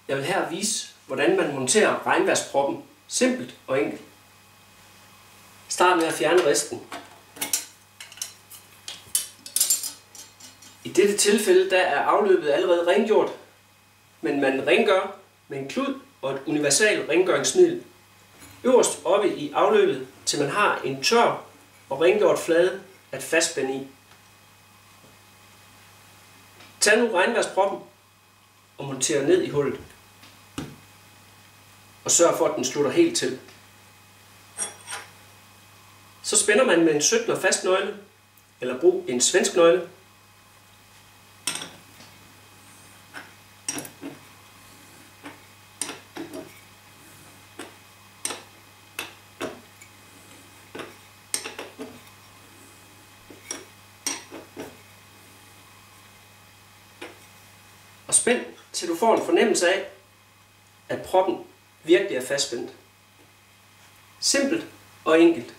Jeg vil her vise, hvordan man monterer regnværsproppen simpelt og enkelt. Start med at fjerne risten. I dette tilfælde der er afløbet allerede rengjort, men man rengør med en klud og et universal rengøringsmiddel øverst oppe i afløbet, til man har en tør og rengjort flade at fastspænde i. Tag nu regnværsproppen og monter ned i hullet. Og sørg for, at den slutter helt til. Så spænder man med en 17 fast nøgle, eller brug en svensk nøgle. Og spænd, til du får en fornemmelse af, at proppen virkelig er fastspændt. Simpelt og enkelt.